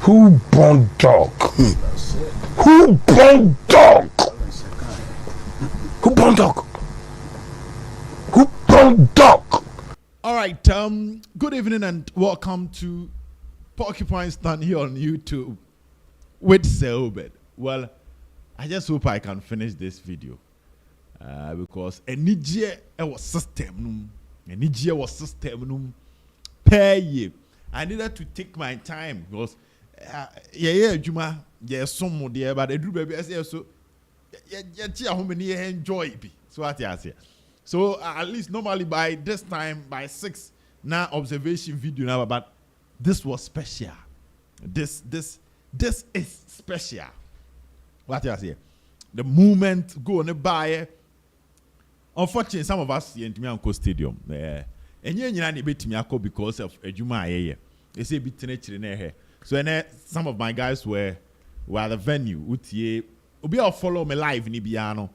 Who born dog? Who born dog? Who born dog? Who born dog? All right, good evening and welcome to Porcupine Stand here on YouTube with Selbed. Well, I just hope I can finish this video because Enijie was system pay. I needed to take my time because Juma, some more there, but I do baby so how many enjoy it. So what I say. So at least normally by this time by 6 now observation video now, but this was special. This is special. What I say. The movement go on the buy. Unfortunately, some of us here in Timianko Stadium, and you need to be because of a Juma. They say bit here. So some of my guys were at the venue. Utie, we all follow me live in Ibiano.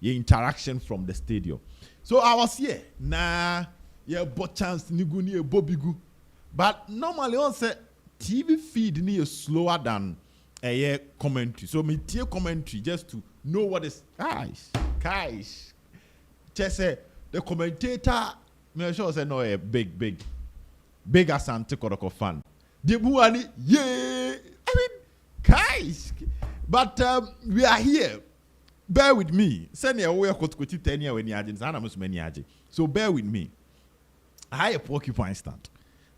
Interaction from the stadium. So I was here. Nah, but chance niguni bobigu. But normally on say TV feed is slower than a commentary. So me tier commentary just to know what is guys. Just say the commentator. Me sure say no a big Asante Kotoko fan. The muani yeah. I mean guys. But we are here. Bear with me. Send me away Kotoko 10 years when you are. So bear with me. I have a Porcupine Stand.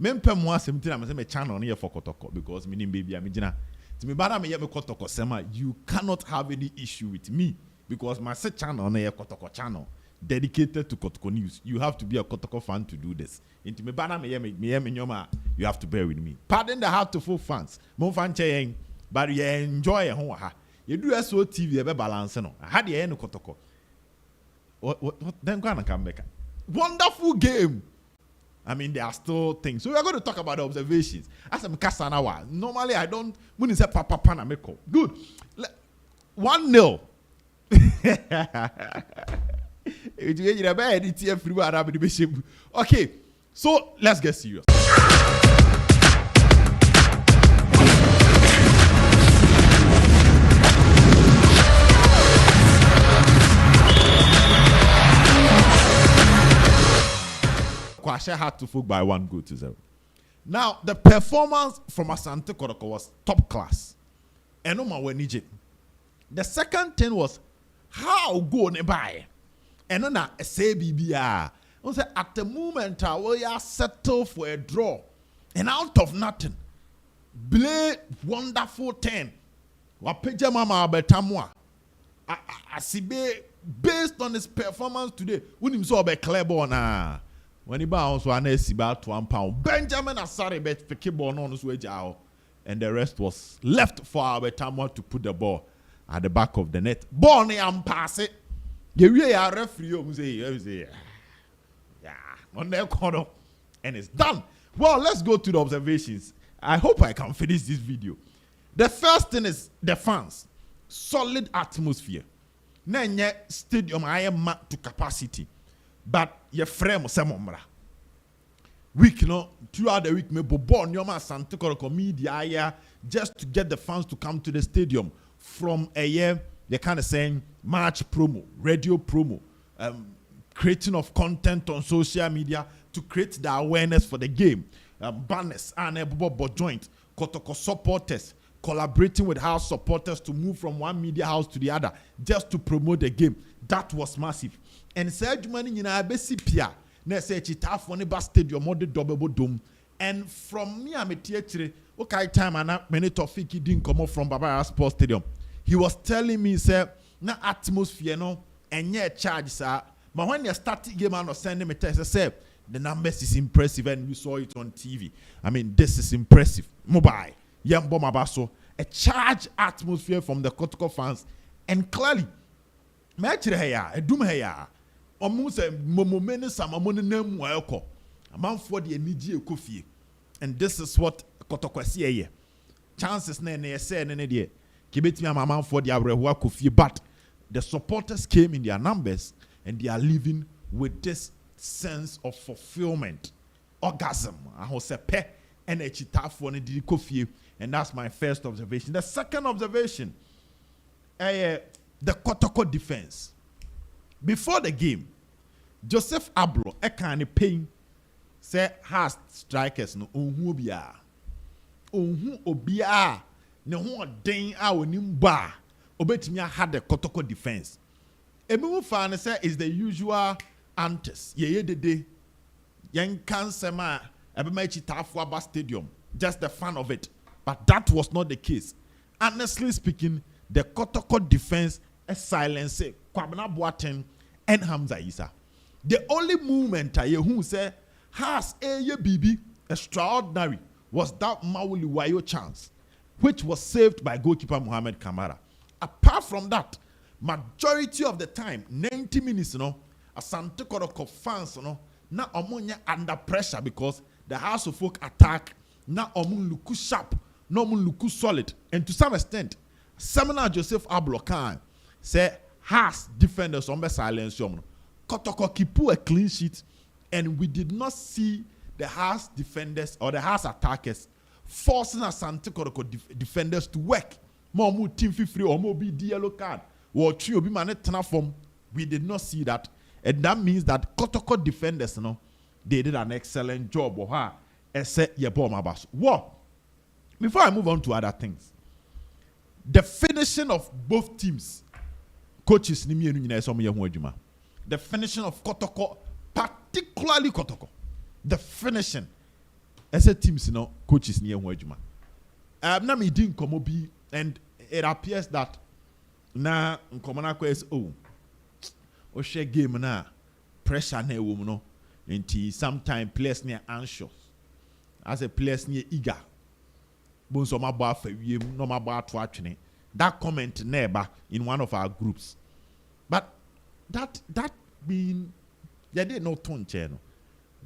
Mempe mo asem I'm say channel here for Kotoko because me baby am gina. To me bada me Kotoko sema you cannot have any issue with me because my channel na Kotoko channel dedicated to Kotoko news. You have to be a Kotoko fan to do this. Into me bada me nyoma you have to bear with me. Pardon the heartful fans. Mo fan cheyeng but you enjoy ho ha. You do SO TV ebe balance no. How the end Kotoko. What then go and come back. Wonderful game. I mean, there are still things. So we are going to talk about the observations. As I'm Kasanawa. Normally I don't when say papa panameko. Good. 1-0. Okay. So let's get serious. Kwashe had to folk by 1-0. Now, the performance from Asante Kotoko was top class. And the second thing was how go nearby. And on a say BBR. At the moment, we are settled for a draw. And out of nothing, play wonderful 10. Wapeja mama abetamwa. Asibe based on his performance today, we him so be clear ball when he bounce one about £1. Benjamin Asare bet pick ball on his way out, and the rest was left for our Betamwa to put the ball at the back of the net. Ball and pass it. The way our referee say, yeah, on their corner, and it's done. Well, let's go to the observations. I hope I can finish this video. The first thing is the fans. Solid atmosphere. Nenye stadium I am to capacity. But your frame semomra. Week no throughout the week me bobo nyoma Asante Kotoko media just to get the fans to come to the stadium from a year they kind of saying match promo, radio promo, creating of content on social media to create the awareness for the game, banners and bobo joint Kotoko supporters collaborating with house supporters to move from one media house to the other just to promote the game. That was massive. And said money in a basic pia. Ne say chita for the stadium or the double dome. And from me, I'm a theatre. Okay, time and a minute of Fiki didn't come up from Baba Sports Stadium. He was telling me, sir, na atmosphere no, and yet charge, sir. But when you start the game and sending me text, say the numbers is impressive, and we saw it on TV. I mean, this is impressive. Mobile, Yambo Mabaso, a charged atmosphere from the Kotoko fans, and clearly. Match here, a doom here. Almost a moment, some name welcome. A man for the Niji Kofi. And this is what Kotoko see here. Chances ne say any day. Kibeti me a man for the Abrewa Kofi. But the supporters came in their numbers and they are living with this sense of fulfillment. Orgasm. I say pe and a chitafo and the coffee. And that's my first observation. The second observation, the Kotoko defense. Before the game, Joseph Ablo, a kind of pain, say has strikers no unhu obia ne ho den a onim ba obetimi had the Kotoko defense. Emu fan say is the usual antics. Ye dede yen kansema ebema chitafo aba stadium, just the fun of it. But that was not the case. Honestly speaking, the Kotoko defense is silenced Kwabena Boateng and Hamza Issa. The only movement I who say has a BB extraordinary was that Mawuli Wayo chance, which was saved by goalkeeper Mohamed Kamara. Apart from that, majority of the time, 90 minutes, Asante Kotoko fans, na omunya under pressure because the House of Folk attack, na omun luku sharp, no omun luku solid. And to some extent, Seminar Joseph Ablokan say has defenders on the silence. Kotoko keep a clean sheet, and we did not see the Hearts defenders or the Hearts attackers forcing Asante Kotoko defenders to work. More team free or more be the yellow card. Or three be man form. We did not see that, and that means that Kotoko defenders, they did an excellent job. Or ha, except your bomb abas. What? Before I move on to other things, the finishing of both teams, coaches the finishing of Kotoko, particularly Kotoko, the finishing as a team, coaches near Wajuma. Now me didn't come be, and it appears that now Nkomana is share game na pressure na woman until sometimes players near anxious, as a players near eager. That comment never in one of our groups, but that being did not turn channel.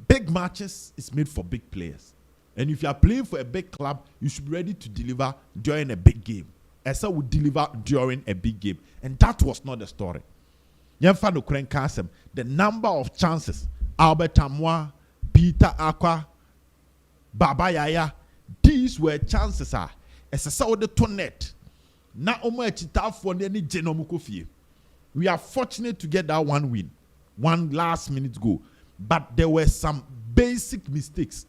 Big matches is made for big players, and if you are playing for a big club, you should be ready to deliver during a big game. Esa would deliver during a big game, and that was not the story. The number of chances Albert Amwa, Peter Aqua, Baba Yaya, these were chances. As a saw the tonet. Na omo echita for any genomukofi. We are fortunate to get that one win, one last minute goal, but there were some basic mistakes.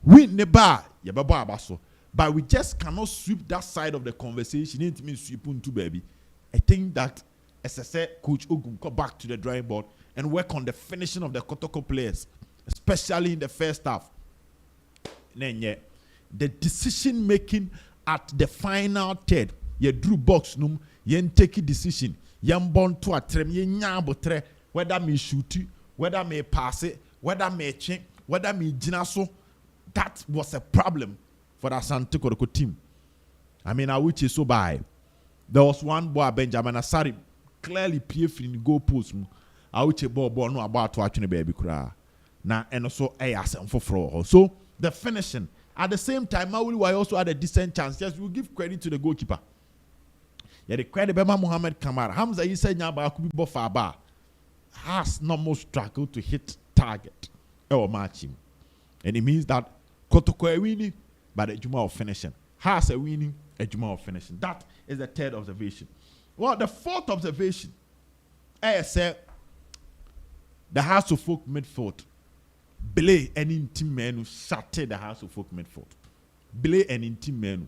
We never abaso, but we just cannot sweep that side of the conversation. It means sweep into baby. I think that as I said, Coach Ogun go back to the drawing board and work on the finishing of the Kotoko players, especially in the first half. The decision making at the final third, you drew box num, you take a decision, you born to a trem, you nyambotre, whether me shoot it, whether me pass it, whether me change, whether me jinaso. That was a problem for the Asante Kotoko team. I mean, I which is so by. There was one boy, Benjamin Asari, clearly PF in the goal post. I which a ball no about to watch the baby cry. Now, and also a ask for fraud. So the finishing. At the same time, Mawuli also had a decent chance. Yes, we'll give credit to the goalkeeper. Yeah, the credit Bema Mohamed Kamara. Hamza Issa Nyaba could be Bofaba has normal struggle to hit target or match him. And it means that Kotoko a winning, but a Juma of finishing. Has a winning, a Juma of finishing. That is the third observation. Well, the fourth observation, I said, the House of Folk midfield. Belay an intim man who shattered the House of Folk midfield. Belay an intim man.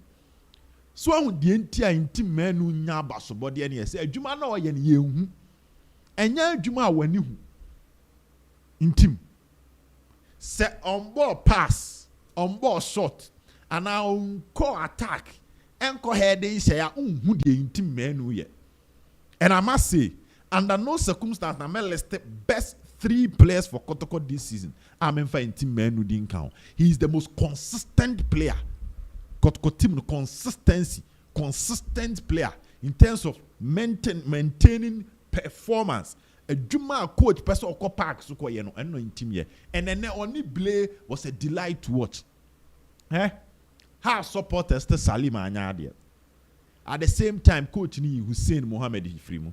So I would the entire intim man who nyaba so body and say, Juma no yen ye. And ya Juma when you intim. Set on board pass, on board shot, and now call attack. And call head they say, who the intim man who ye. And I must say, under no circumstance, I may list the best 3 players for Kotoko this season. I'm in for team man who didn't count. He is the most consistent player. Kotoko team consistency, consistent player in terms of maintaining performance. A Juma coach person or park so ko no and no in team here. And then only play was a delight to watch. How supporters to Salima Anyade. At the same time, coach ni Hussein Mohammed Ifrimu.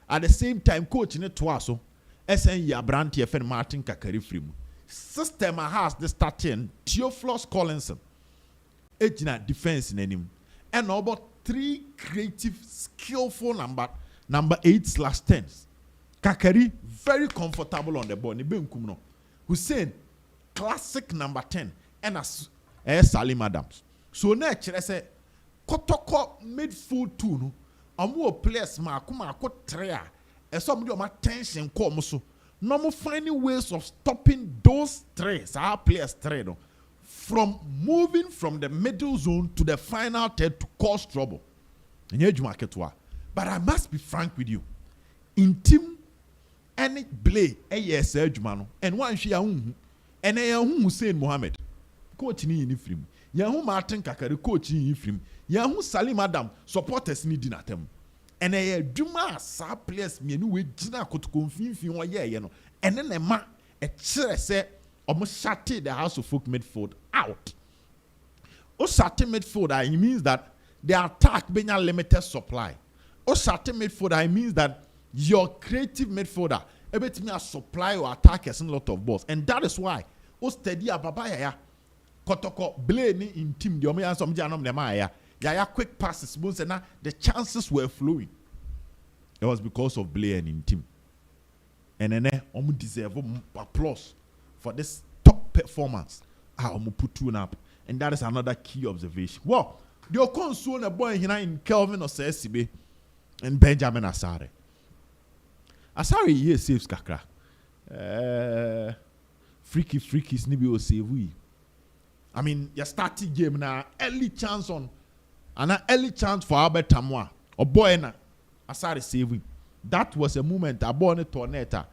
At the same time, coach ni Twaso. SN Yabranti FN Martin Kakari Frimu. system has the starting Theophilus Collinson. Ejina defense in him. And about 3 creative, skillful number 8/10s. Kakari very comfortable on the ball. Hussein classic number 10 and as Salim Adams. So now I say Kotoko midfield 2 no. Amu players ma kuma ko trea. E some of my tension come so. No more finding ways of stopping those threes. Our players three no, from moving from the middle zone to the final third to cause trouble. But I must be frank with you. In team, any play, and one she and Hussein Mohammed, coach in film. Yahu Martin Kakari, coach in film. Yahu Salim Adam, supporters needing at them. And a Juma sa players me no Gina Kotoko fin one year, you know. And then a man a chair say almost shut the House of Folk midfield out. O shut midfield, it means that the attack being a limited supply. O shut midfield, it means that your creative midfielder able to me a supply or attack a lot of balls. And that is why O steady ababaya Kotoko blame in team the Omeya some Janum Nemaya. Yaya quick passes, and the chances were flowing. It was because of Blair in team. And then I deserve applause for this top performance. I put 2 up. And that is another key observation. Well, the console a boy here in Kelvin or Sesibe and Benjamin Asare. Asare here saves Kakra. Freaky Snibi will save we. I mean, your starting game now, early chance on. And an early chance for Albert Tamwa or Boyna Asari saving. That was a moment a born torneta.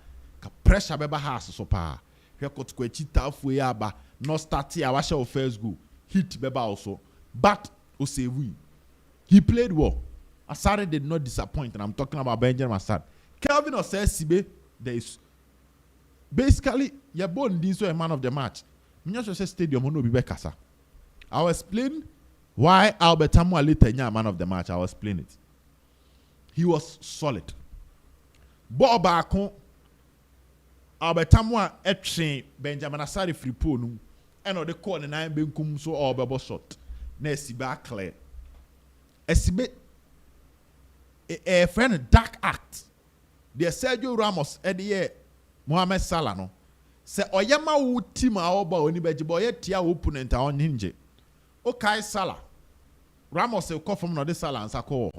Pressure beba has so pa. Here could quechita fuyaba, no starting a washer of first go. Hit beba also. But Osewi. He played well. Asari did not disappoint, and I'm talking about Benjamin Asad. Kelvin or says Sibe, there is basically you're born this way a man of the match. Minyasho stadium no be bekasa. I'll explain. Why Albert Tamwa later man of the match? I'll explain it. He was solid. Ball back on Albert Tamwa etching Benjamin Asari free pool and on the corner 9 benkum so all bubble shot. Nesi back clear. A friend dark act. The Sergio Ramos at the year Mohamed Salah no. Say oyama wu team a oba oni beji boy tia opponent a on hinje. Okay Salah. Ramos will come from another Salah and Sako.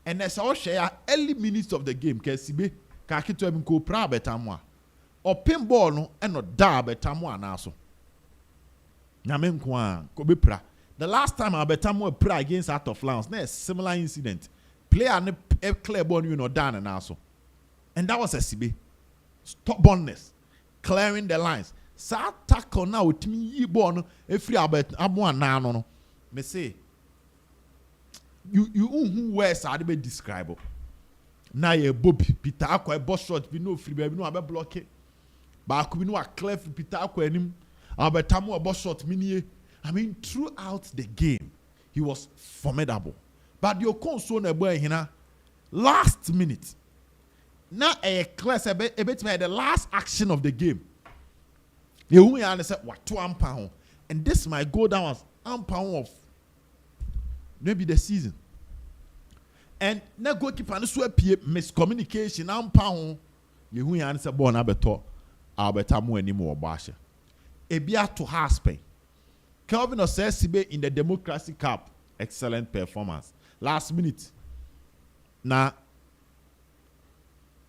And as I share early minutes of the game, Kesibe, Kakito and Ko Pra Betamwa. Or pinball no and not da Betamwa naso. Namen Kwan, Kobe Pra. The last time I Betamwa pra against Out of Lance, a similar incident. Player a clear ball, you know, down and also. And that was a CB. Stubbornness. Clearing the lines. Sa tackle now with me, born a free Albert Amwa Nano. Me say. You who wears are be describe. Now ye Bobby Peter Aqua boss shot be no free baby no abe block it. But I could be no a clear Peter Aqua him. Albertamo a boss shot mini. I mean throughout the game he was formidable. But your console na boy hina last minute. Now a class a bit the last action of the game. You who ya say what 2 pound and this might go down as pound of maybe the season. And na goalkeeper no so apie miscommunication pound you who ya say born abeto Albertamo anymore basha. Ebia to Haspe. Kelvin Osesibe in the Democracy Cup, excellent performance. Last minute. Na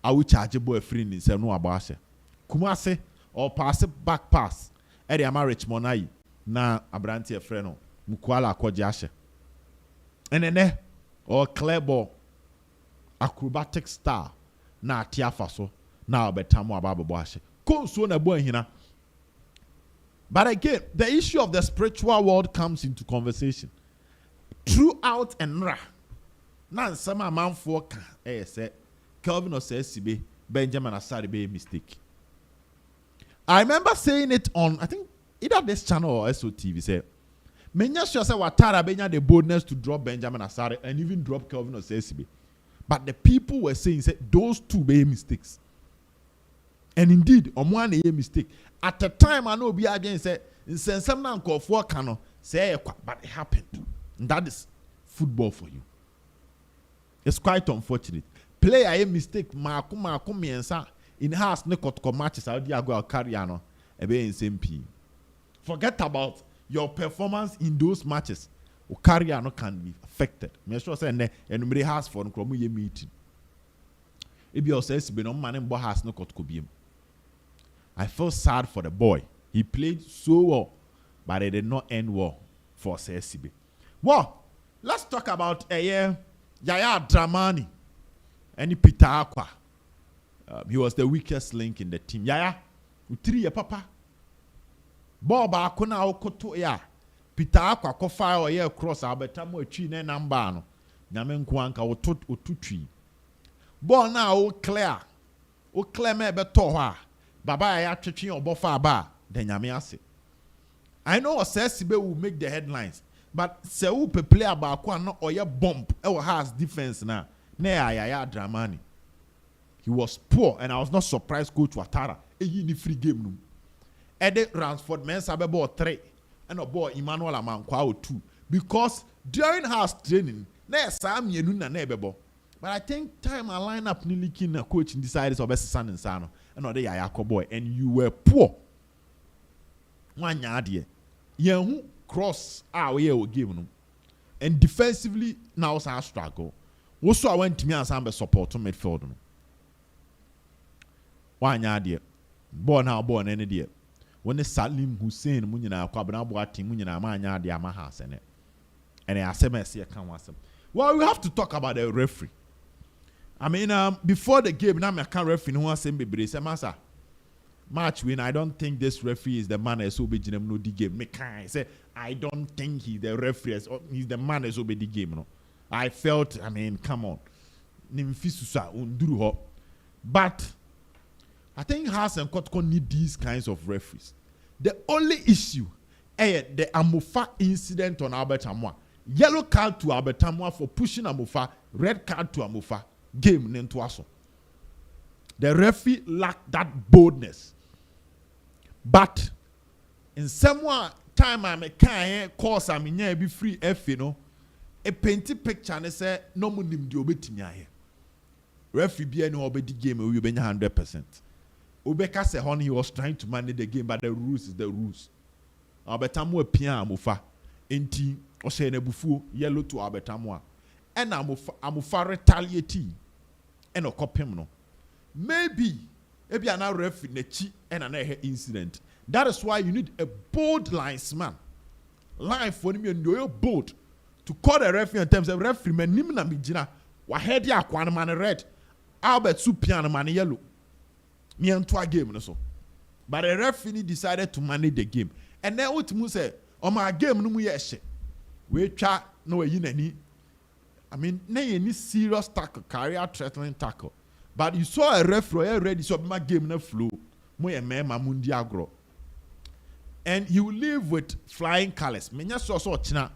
I will charge a boy free in no abasha. Kumase or pass it back pass. Eddie Ama Richmond ai na Abranti Freno Mukwala Kwajasha. And then or clear ball acrobatic star na Tiafaso na Betamo Ababa Boashe. So na boy hina. But again, the issue of the spiritual world comes into conversation. Throughout and ra. Now some man for say Kelvin Osesibe Benjamin Asari be a mistake. I remember saying it on I think either this channel or SOTV say Menya sure say Watara Benya the boldness to drop Benjamin Asari and even drop Kelvin Osesibe. But the people were saying say those two be mistakes. And indeed, one a mistake. At the time, I know be again say some nan call for cano say but it happened. And that is football for you. It's quite unfortunate. Play a mistake, Marco miensa in house ne Kotoko matches out there go carry ano ebe in same P. Forget about your performance in those matches. O carry ano can be affected. Me sure say ne enumere house for no kromo ye meeting. Ebi o say be no man mbo house ne Kotoko biem. I feel sad for the boy. He played so well, but it did not end well for CSB. Well, let's talk about Yaya Dramani and Peter Aqua. He was the weakest link in the team. Yaya, utiri ya papa. Boba akuna okoto ya. Peter Aqua ko fire ye cross abetamu echi ne namba no. Nyame nkuanka otutwi. Ball na o clear. O clear me beto ho. Baba ya twetwe obofa aba then nyame ase. I know Osesibe will make the headlines, but se who play about no or ye bump or has defense na Yaya Dramani. He was poor and I was not surprised Coach Watara ni free game no. Ede Ransford Mensah ball 3 and a boy Emmanuel Amankwa 2 because during house training na Sam yenu na bebo. But I think time I line up ni leaking na coach decided to be son and son and other Yaya boy and you were poor. One yard ye cross our year game no. And defensively now I struggle. Also I went to me as I'm support to midfield no. One yard born now born any day. When the Salim Hussein Munina Kwabana Boati Munina Manya de Amahas and I say Messi can was. Well, we have to talk about the referee. I mean, before the game, now I can't referee no one say be massa. Match win. I don't think this referee is the man as will be no the game. Me can say I don't think he's the referee. He's the man as will be the game. No, I felt. I mean, come on, but I think Haas and Kotoko need these kinds of referees. The only issue is the Amufa incident on Albert Amwa. Yellow card to Albert Amwa for pushing Amufa. Red card to Amufa. Game Nentuaso. The referee lacked that boldness. But in some time I can course I mean be free F you know a painted picture and say no munim di obetimi ahe. Referee be any obedi game we be 100%. Obeka say he was trying to manage the game but the rules is the rules. Abetamu pia amufa enti o say na bufu yellow to abetamu and amufa retaliate and okopem no. Maybe an ref in the chi and an incident. That is why you need a bold linesman. Line for me and you're bold to call the referee in terms of referee man nimna mijina wa head ya kwana man red Albert Supiano man yellow. Me and two game so. But the referee decided to manage the game. And then what mu say on my game no mu yeshe. We try no yin I mean any serious tackle, career threatening tackle. But you saw a referee already so my game no flow. And he will live with flying colors. Menya so china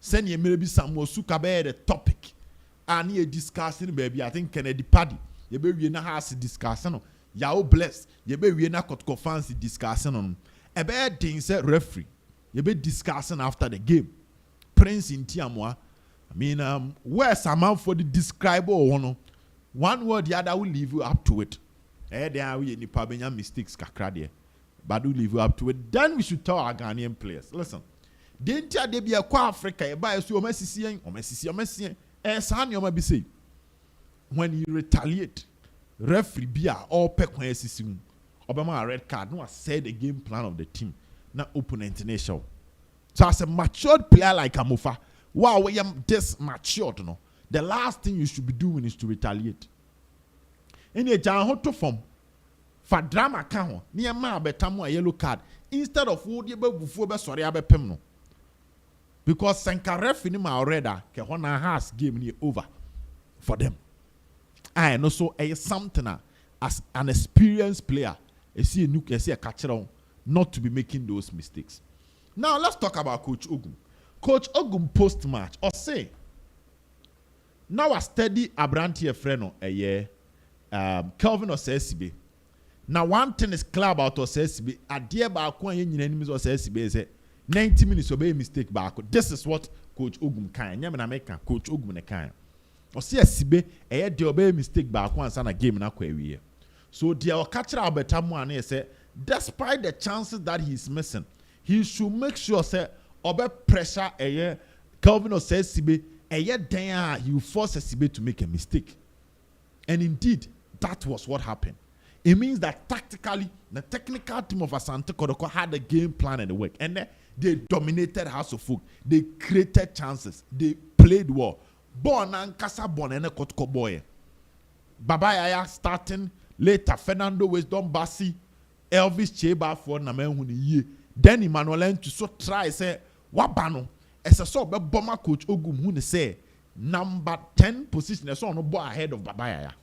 send ye maybe some more suka be the topic. And ye discussing baby. I think Kennedy Paddy. Ye be we na has discussing. Ya bless. Ye be we na Kotoko fancy discussing on. A bad thing said referee. Ye be discussing after the game. Prince in Tiamwa. I mean where's a man for the describe or no? One word the other will leave you up to it. There are we any mistakes kakra but we leave you up to it. Then we should tell our Ghanaian players. Listen, didn't they be a qua Africa? Buy so Messi or Messi. San you be say when you retaliate, referee be all peck when Obama a red card. No, I said the game plan of the team, not opponent nation. So as a matured player like Amufa, wow, we am this matured, no. The last thing you should be doing is to retaliate. In a Janhoto form, for drama count, near ma betamu a yellow card instead of would you before sorry abepemno. Because Sankare finima already, Kehona has game near over for them. And also a something as an experienced player, a see a nuke, a catcher on, not to be making those mistakes. Now let's talk about Coach Ogum. Coach Ogum post match or say. Now a steady Abranti Freno a year, Kelvin Osesibe. Now one thing is clear about us SCB. At dear baako yen enemies or SCB is 90 minutes obey mistake baako. This is what Coach Ogum can. Nyame na meka Coach Ogum ne kan. O see SCB e de obey mistake baako ansa na game na kwa ewie. So the catcher Alberta mu ane say despite the chances that he is missing, he should make sure say obe pressure Kelvin or says SCB he will force SCB to make a mistake. And indeed, that was what happened. It means that tactically, the technical team of Asante Kotoko had a game plan and the work. And they dominated House of Folk. They created chances. They played well. Born and Kasa Born and Kotoko boy. Baba Yaya starting later. Fernando Wisdom Bassi. Elvis Cheba for Namen. Then Emmanuel to so try say Wabano. As a sort of bomber Coach Ogum who say number 10 position. So no boy ahead of Baba Yaya.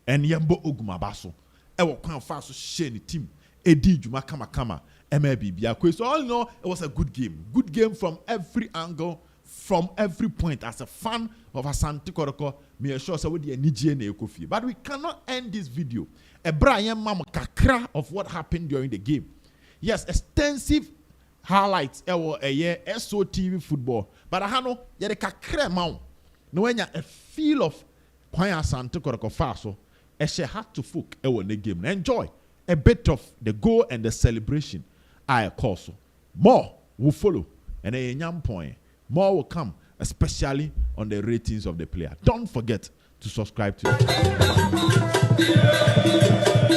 And Yambo Ogumabaso. Ewo kwan fast share the team. Edi Juma Kama MLB Biakwe. So all in all, it was a good game. Good game from every angle, from every point. As a fan of Asante Kotoko, me assure say we dey enije na ekofi. But we cannot end this video. Brian Mam kakra of what happened during the game. Yes, extensive highlights ewo SOTV football. But ahano ye de kakra ma no wenya a feel of kwan Asante Kotoko faso. Eshe had to folk in the game. Enjoy a bit of the goal and the celebration. I call so. More will follow. And a young point. More will come, especially on the ratings of the player. Don't forget to subscribe to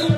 it.